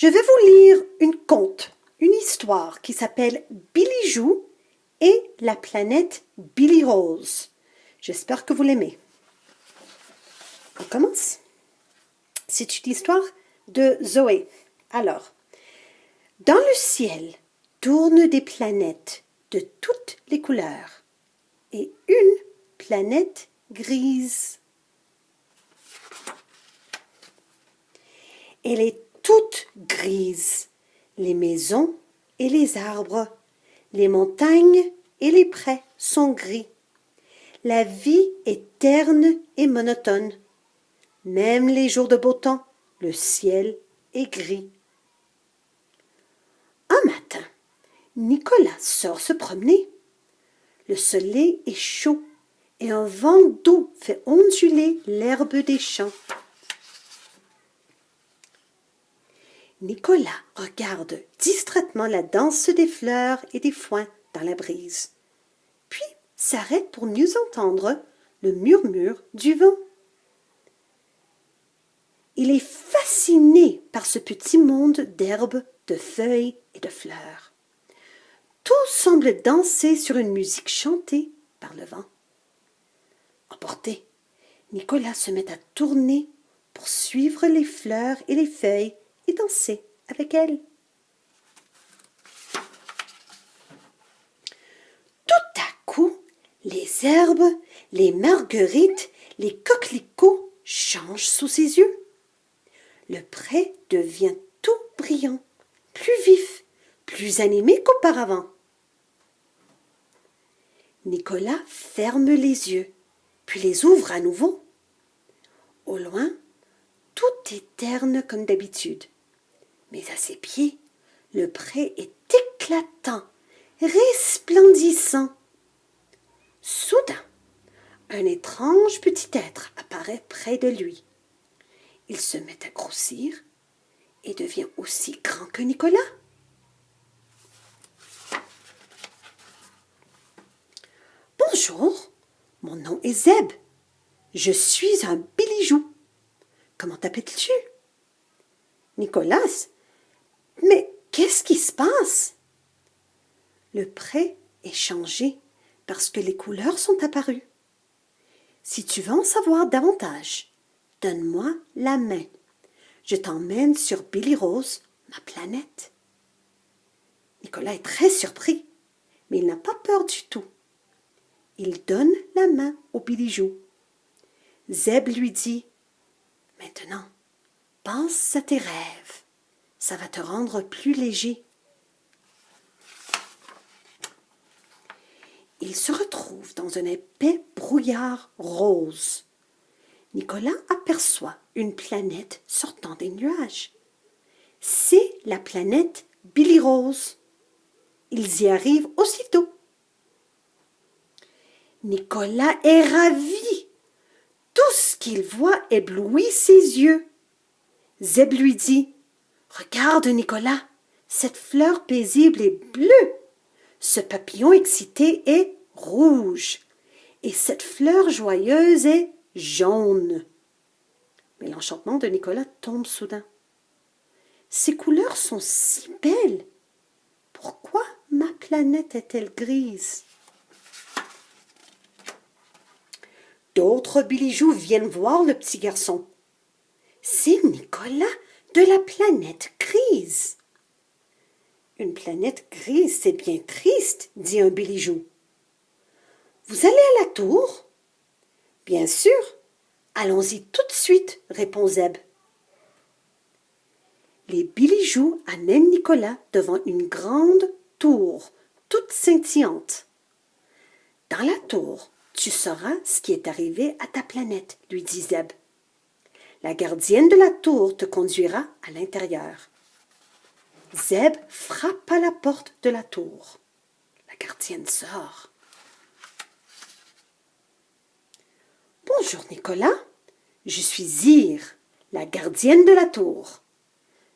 Je vais vous lire une histoire qui s'appelle Billy Joe et la planète Billy Rose. J'espère que vous l'aimez. On commence. C'est une histoire de Zoé. Alors, dans le ciel tournent des planètes de toutes les couleurs et une planète grise. Elle est toute grise, les maisons et les arbres, les montagnes et les prés sont gris. La vie est terne et monotone. Même les jours de beau temps, le ciel est gris. Un matin, Nicolas sort se promener. Le soleil est chaud et un vent doux fait onduler l'herbe des champs. Nicolas regarde distraitement la danse des fleurs et des foins dans la brise, puis s'arrête pour mieux entendre le murmure du vent. Il est fasciné par ce petit monde d'herbes, de feuilles et de fleurs. Tout semble danser sur une musique chantée par le vent. Emporté, Nicolas se met à tourner pour suivre les fleurs et les feuilles et danser avec elles. Tout à coup, les herbes, les marguerites, les coquelicots changent sous ses yeux. Le pré devient tout brillant, plus vif, plus animé qu'auparavant. Nicolas ferme les yeux, puis les ouvre à nouveau. Au loin, tout est terne comme d'habitude. Mais à ses pieds, le pré est éclatant, resplendissant. Soudain, un étrange petit être apparaît près de lui. Il se met à grossir et devient aussi grand que Nicolas. Bonjour, mon nom est Zeb. Je suis un Billy Joe. Comment t'appelles-tu? Nicolas. Mais qu'est-ce qui se passe? Le pré est changé parce que les couleurs sont apparues. Si tu veux en savoir davantage, donne-moi la main. Je t'emmène sur Billy Rose, ma planète. Nicolas est très surpris, mais il n'a pas peur du tout. Il donne la main au Billy Joe. Zeb lui dit « Maintenant, pense à tes rêves. Ça va te rendre plus léger. » Il se retrouve dans un épais brouillard rose. Nicolas aperçoit une planète sortant des nuages. C'est la planète Billy Rose. Ils y arrivent aussitôt. Nicolas est ravi. Tout ce qu'il voit éblouit ses yeux. Zeb lui dit « Regarde, Nicolas, cette fleur paisible est bleue. Ce papillon excité est rouge. Et cette fleur joyeuse est jaune. » Mais l'enchantement de Nicolas tombe soudain. Ces couleurs sont si belles. Pourquoi ma planète est-elle grise? D'autres Billy Joe viennent voir le petit garçon. C'est Nicolas de la planète grise. Une planète grise, c'est bien triste, dit un Billy Joe. Vous allez à la tour? Bien sûr. Allons-y tout de suite, répond Zeb. Les Billy Joe amènent Nicolas devant une grande tour, toute scintillante. Dans la tour, tu sauras ce qui est arrivé à ta planète, lui dit Zeb. La gardienne de la tour te conduira à l'intérieur. Zeb frappe à la porte de la tour. La gardienne sort. Bonjour Nicolas, je suis Zir, la gardienne de la tour.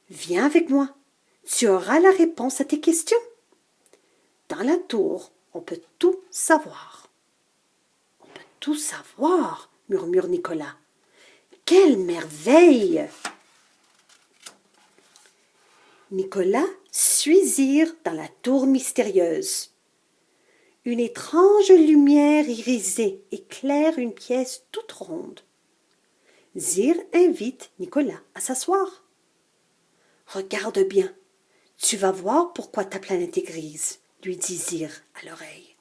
Viens avec moi, tu auras la réponse à tes questions. Dans la tour, on peut tout savoir. On peut tout savoir, murmure Nicolas. Quelle merveille! Nicolas suit Zir dans la tour mystérieuse. Une étrange lumière irisée éclaire une pièce toute ronde. Zir invite Nicolas à s'asseoir. « Regarde bien, tu vas voir pourquoi ta planète est grise, » lui dit Zir à l'oreille.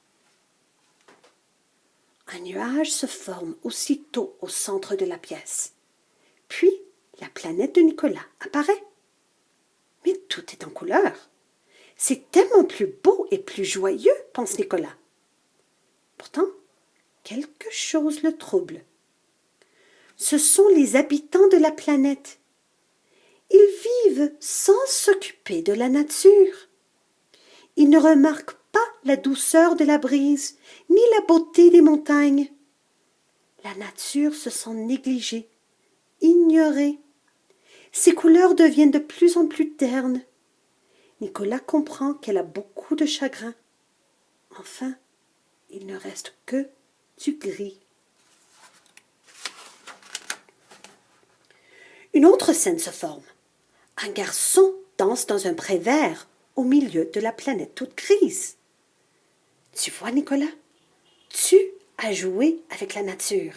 Un nuage se forme aussitôt au centre de la pièce. Puis, la planète de Nicolas apparaît. Mais tout est en couleur. C'est tellement plus beau et plus joyeux, pense Nicolas. Pourtant, quelque chose le trouble. Ce sont les habitants de la planète. Ils vivent sans s'occuper de la nature. Ils ne remarquent pas la douceur de la brise, ni la beauté des montagnes. La nature se sent négligée, ignorée. Ses couleurs deviennent de plus en plus ternes. Nicolas comprend qu'elle a beaucoup de chagrin. Enfin, il ne reste que du gris. Une autre scène se forme. Un garçon danse dans un pré vert au milieu de la planète toute grise. Tu vois, Nicolas, tu as joué avec la nature.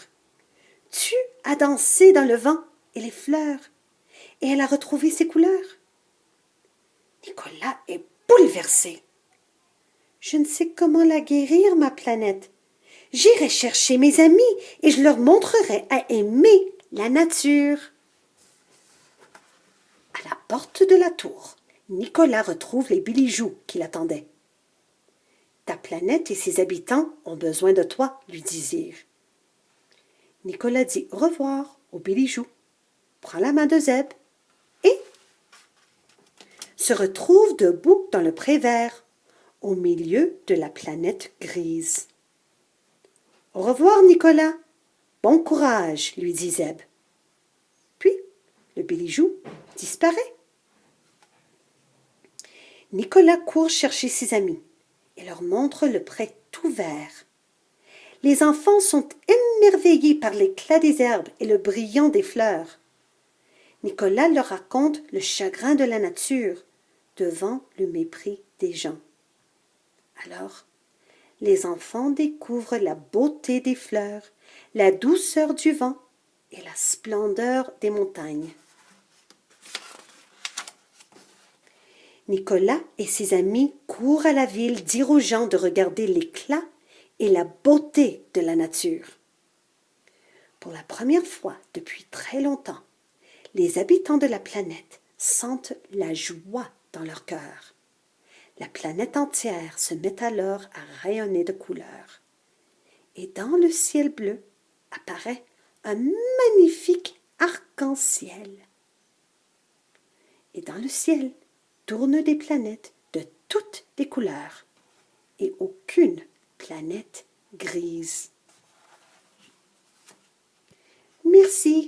Tu as dansé dans le vent et les fleurs, et elle a retrouvé ses couleurs. Nicolas est bouleversé. Je ne sais comment la guérir, ma planète. J'irai chercher mes amis et je leur montrerai à aimer la nature. À la porte de la tour, Nicolas retrouve les bilijoux qui l'attendaient. Ta planète et ses habitants ont besoin de toi, lui dit Zir. Nicolas dit au revoir aux bilijoux, prend la main de Zeb et se retrouve debout dans le pré vert, au milieu de la planète grise. Au revoir, Nicolas. Bon courage, lui dit Zeb. Puis, le bilijou disparaît. Nicolas court chercher ses amis et leur montre le pré tout vert. Les enfants sont émerveillés par l'éclat des herbes et le brillant des fleurs. Nicolas leur raconte le chagrin de la nature devant le mépris des gens. Alors, les enfants découvrent la beauté des fleurs, la douceur du vent et la splendeur des montagnes. Nicolas et ses amis courent à la ville dire aux gens de regarder l'éclat et la beauté de la nature. Pour la première fois depuis très longtemps, les habitants de la planète sentent la joie dans leur cœur. La planète entière se met alors à rayonner de couleurs. Et dans le ciel bleu apparaît un magnifique arc-en-ciel. Et dans le ciel tournent des planètes de toutes les couleurs et aucune planète grise. Merci.